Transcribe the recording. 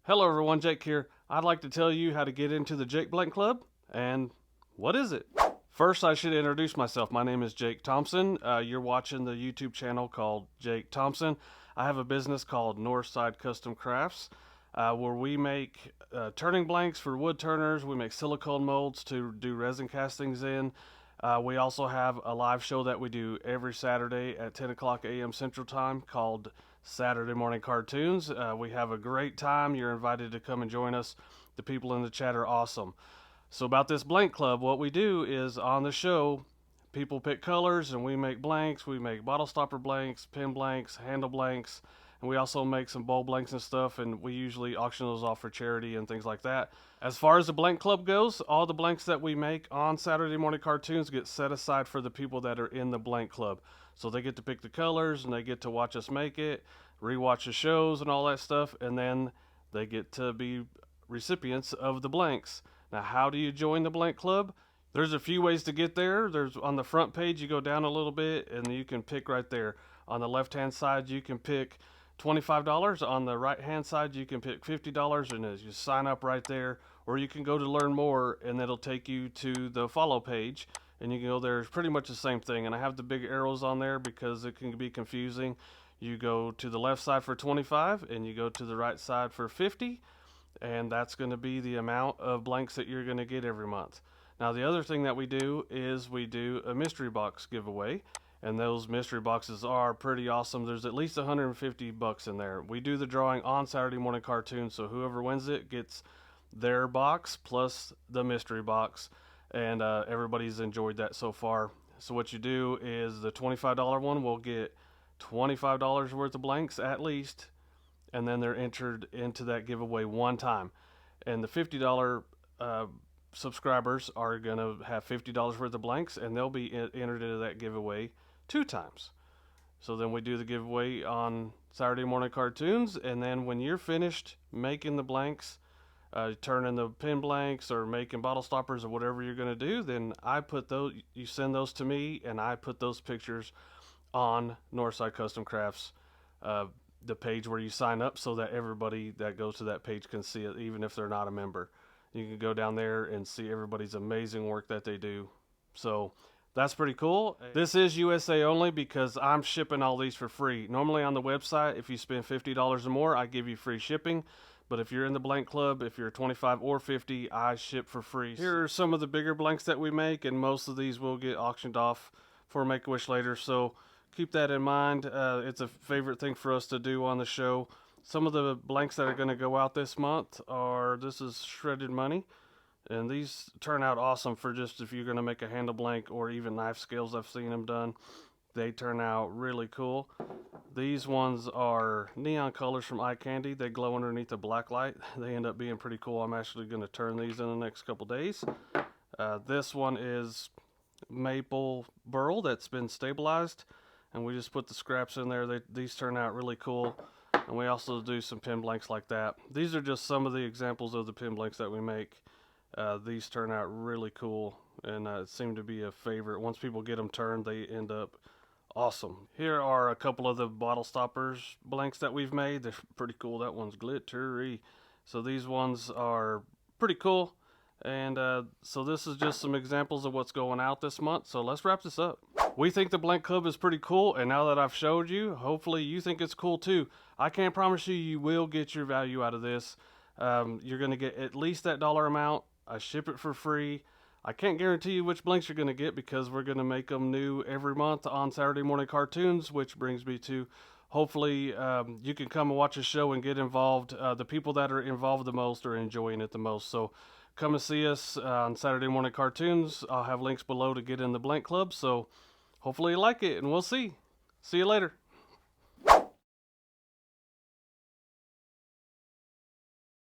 Hello everyone, Jake here. I'd like to tell you how to get into the Jake Blank Club, and what is it? First, I should introduce myself. My name is Jake Thompson. You're watching the YouTube channel called Jake Thompson. I have a business called Northside Custom Crafts, where we make turning blanks for wood turners. We make silicone molds to do resin castings in. We also have a live show that we do every Saturday at 10 o'clock a.m. Central Time called Saturday Morning Cartoons. We have a great time. You're invited to come and join us. The people in the chat are awesome. So about this blank club, what we do is on the show, people pick colors and we make blanks. We make bottle stopper blanks, pen blanks, handle blanks, and we also make some bowl blanks and stuff, and we usually auction those off for charity and things like that. As far as the blank club goes, all the blanks that we make on Saturday Morning Cartoons get set aside for the people that are in the blank club. So they get to pick the colors and they get to watch us make it, rewatch the shows and all that stuff, and then they get to be recipients of the blanks. Now, how do you join the blank club? There's a few ways to get there. There's on the front page, you go down a little bit and you can pick right there. On the left hand side, you can pick $25. On the right hand side, you can pick $50, and as you sign up right there, or you can go to learn more and it'll take you to the follow page, and you can go there. It's pretty much the same thing, and I have the big arrows on there because it can be confusing. You go to the left side for 25 and you go to the right side for 50, and that's going to be the amount of blanks that you're going to get every month. Now, the other thing that we do is we do a mystery box giveaway, and those mystery boxes are pretty awesome. There's at least 150 bucks in there. We do the drawing on Saturday Morning Cartoons, so whoever wins it gets their box plus the mystery box, and everybody's enjoyed that so far. So what you do is the $25 one will get $25 worth of blanks at least, and then they're entered into that giveaway one time. And the $50 subscribers are going to have $50 worth of blanks, and they'll be entered into that giveaway two times. So then we do the giveaway on Saturday Morning Cartoons, and then when you're finished making the blanks, turning the pen blanks or making bottle stoppers or whatever you're going to do, then I put those, you send those to me, and I put those pictures on Northside Custom Crafts, the page where you sign up, so that everybody that goes to that page can see it, even if they're not a member. You can go down there and see everybody's amazing work that they do. So that's pretty cool. This is USA only because I'm shipping all these for free. Normally on the website, if you spend $50 or more, I give you free shipping. But if you're in the blank club, if you're 25 or 50, I ship for free. Here are some of the bigger blanks that we make, and most of these will get auctioned off for Make-A-Wish later. So keep that in mind. It's a favorite thing for us to do on the show. Some of the blanks that are going to go out this month are, this is shredded money. And these turn out awesome for just if you're going to make a handle blank or even knife scales. I've seen them done. They turn out really cool. These ones are neon colors from Eye Candy. They glow underneath a black light. They end up being pretty cool. I'm actually going to turn these in the next couple days. This one is maple burl that's been stabilized, and we just put the scraps in there. These turn out really cool. And we also do some pen blanks like that. These are just some of the examples of the pen blanks that we make. These turn out really cool, and seem to be a favorite. Once people get them turned, they end up awesome. Here are a couple of the bottle stoppers blanks that we've made. They're pretty cool. That one's glittery. So these ones are pretty cool. And so this is just some examples of what's going out this month. So let's wrap this up. We think the blank club is pretty cool, and now that I've showed you, hopefully you think it's cool too. I can't promise you you will get your value out of this. You're going to get at least that dollar amount. I ship it for free. I can't guarantee you which blanks you're going to get because we're going to make them new every month on Saturday Morning Cartoons, which brings me to hopefully you can come and watch the show and get involved. The people that are involved the most are enjoying it the most. So come and see us on Saturday Morning Cartoons. I'll have links below to get in the blank club. So hopefully you like it, and we'll see. See you later.